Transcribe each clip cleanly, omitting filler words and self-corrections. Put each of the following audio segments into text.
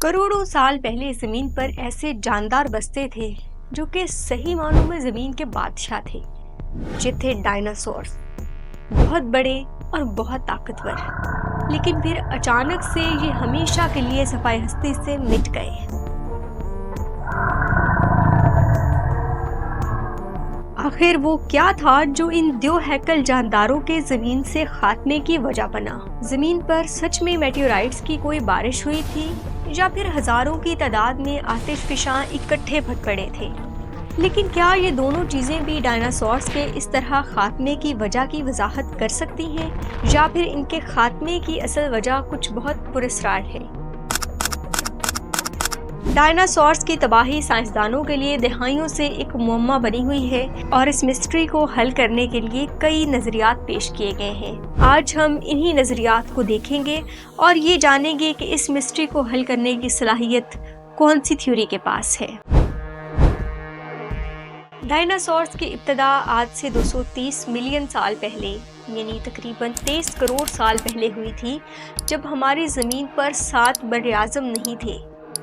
کروڑوں سال پہلے زمین پر ایسے جاندار بستے تھے جو کہ صحیح معنوں میں زمین کے بادشاہ تھے، یہ تھے ڈائناسورز، بہت بڑے اور بہت طاقتور، لیکن پھر اچانک سے یہ ہمیشہ کے لیے صفائے ہستی سے مٹ گئے۔ آخر وہ کیا تھا جو ان دو ہیکل جانداروں کے زمین سے خاتمے کی وجہ بنا؟ زمین پر سچ میں میٹیورائٹس کی کوئی بارش ہوئی تھی یا پھر ہزاروں کی تعداد میں آتش فشاں اکٹھے پھٹ پڑے تھے؟ لیکن کیا یہ دونوں چیزیں بھی ڈائناسورز کے اس طرح خاتمے کی وجہ کی وضاحت کر سکتی ہیں، یا پھر ان کے خاتمے کی اصل وجہ کچھ بہت پراسرار ہے؟ ڈائناسورز کی تباہی سائنسدانوں کے لیے دہائیوں سے ایک معمہ بنی ہوئی ہے، اور اس مسٹری کو حل کرنے کے لیے کئی نظریات پیش کیے گئے ہیں۔ آج ہم انہی نظریات کو دیکھیں گے اور یہ جانیں گے کہ اس مسٹری کو حل کرنے کی صلاحیت کون سی تھیوری کے پاس ہے۔ ڈائناسورز کی ابتدا آج سے 230 ملین سال پہلے، یعنی تقریباً 23 کروڑ سال پہلے ہوئی تھی، جب ہماری زمین پر 7 براعظم نہیں تھے،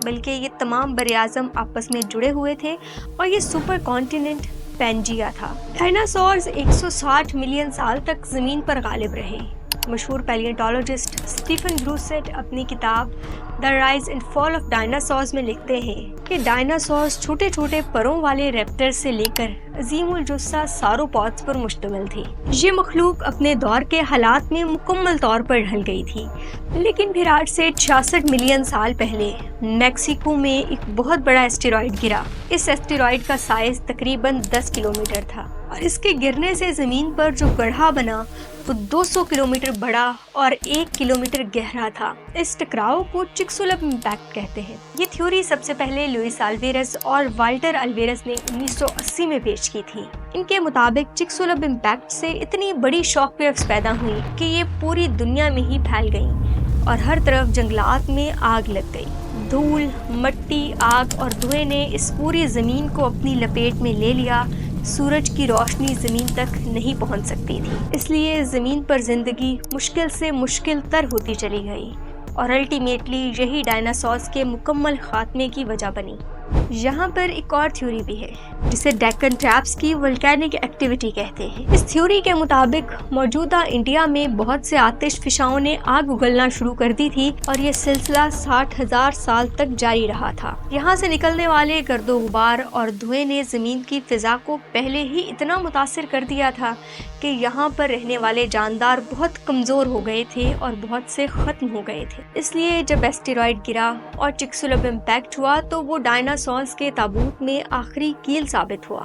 بلکہ یہ تمام براعظم آپس میں جڑے ہوئے تھے، اور یہ سپر کانٹیننٹ پینجیا تھا۔ ڈائناسورز 160 ملین سال تک زمین پر غالب رہے۔ مشہور پیلیونٹولوجسٹ اسٹیفن بروسٹ اپنی کتاب دی rise and fall of dinosaurs میں لکھتے ہیں کہ ڈائناسورز چھوٹے چھوٹے پروں والے ریپٹر سے لے کر عظیم الجثہ ساروپودز پر مشتمل تھی۔ یہ مخلوق اپنے دور کے حالات میں مکمل طور پر ڈھل گئی تھی، لیکن پھر آج سے 66 ملین سال پہلے میکسیکو میں ایک بہت بڑا ایسٹیرائڈ گرا۔ اس ایسٹیرائڈ کا سائز تقریباً 10 کلومیٹر تھا، اور اس کے گرنے سے زمین پر جو گڑھا بنا وہ 200 کلومیٹر بڑا اور 1 کلومیٹر گہرا تھا۔ اس ٹکراؤ کو چکسولپ امپیکٹ کہتے ہیں۔ یہ تھیوری سب سے پہلے لوئس الویرز اور والٹر الویرز نے 1980 میں پیش کی تھی۔ ان کے مطابق چکسولپ امپیکٹ سے اتنی بڑی شاک ویوز پیدا ہوئی کہ یہ پوری دنیا میں ہی پھیل گئیں، اور ہر طرف جنگلات میں آگ لگ گئی۔ دھول، مٹی، آگ اور دھوئیں نے اس پوری زمین کو اپنی لپیٹ میں لے لیا۔ سورج کی روشنی زمین تک نہیں پہنچ سکتی تھی، اس لیے زمین پر زندگی مشکل سے مشکل تر ہوتی چلی گئی، اور الٹیمیٹلی یہی ڈائناسورز کے مکمل خاتمے کی وجہ بنی۔ یہاں پر ایک اور تھیوری بھی ہے جسے ڈیکن ٹریپس کی والکینک ایکٹیویٹی کہتے ہیں۔ اس تھیوری کے مطابق موجودہ انڈیا میں بہت سے آتش فشاؤں نے آگ اگلنا شروع کر دی تھی، اور یہ سلسلہ 60,000 سال تک جاری رہا تھا۔ یہاں سے نکلنے والے گرد و غبار اور دھوئیں نے زمین کی فضا کو پہلے ہی اتنا متاثر کر دیا تھا کہ یہاں پر رہنے والے جاندار بہت کمزور ہو گئے تھے اور بہت سے ختم ہو گئے تھے۔ اس لیے جب ایسٹیرائڈ گرا اور چکسولپ امپیکٹ ہوا تو وہ ڈائناسورز کے تابوت میں آخری کیل ثابت ہوا۔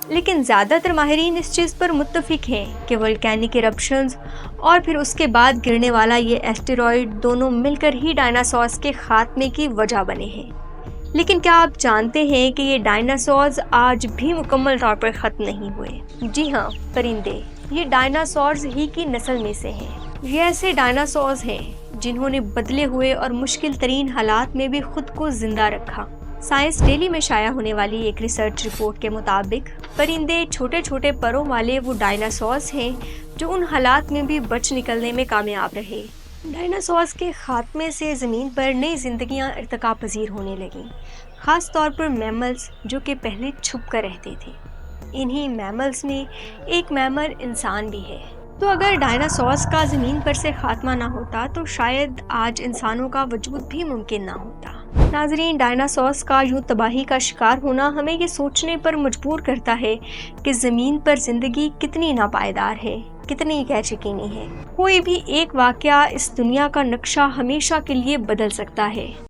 لیکن زیادہ تر ماہرین اس چیز پر متفق ہیں کہ والکینک ایرپشنز اور پھر اس کے بعد گرنے والا یہ ایسٹیرائڈ دونوں مل کر ہی ڈائناسورز کے خاتمے کی وجہ بنے ہیں۔ لیکن کیا آپ جانتے ہیں کہ یہ ڈائناسورز آج بھی مکمل طور پر ختم نہیں ہوئے؟ جی ہاں، پرندے یہ ڈائناسورز ہی کی نسل میں سے ہیں۔ یہ ایسے ڈائناسورز ہیں جنہوں نے بدلے ہوئے اور مشکل ترین حالات میں بھی خود کو زندہ رکھا۔ سائنس ڈیلی میں شائع ہونے والی ایک ریسرچ رپورٹ کے مطابق پرندے چھوٹے چھوٹے پروں والے وہ ڈائناسورز ہیں جو ان حالات میں بھی بچ نکلنے میں کامیاب رہے۔ ڈائناسورز کے خاتمے سے زمین پر نئی زندگیاں ارتقا پذیر ہونے لگیں، خاص طور پر میملز جو کہ پہلے چھپ کر رہتے تھے۔ انہی میملز میں ایک میمل انسان بھی ہے۔ تو اگر ڈائناسورز کا زمین پر سے خاتمہ نہ ہوتا تو شاید آج انسانوں کا وجود بھی ممکن نہ ہوتا۔ ناظرین، ڈائناسورز کا یوں تباہی کا شکار ہونا ہمیں یہ سوچنے پر مجبور کرتا ہے کہ زمین پر زندگی کتنی ناپائیدار ہے، کتنی غیر یقینی ہے۔ کوئی بھی ایک واقعہ اس دنیا کا نقشہ ہمیشہ کے لیے بدل سکتا ہے۔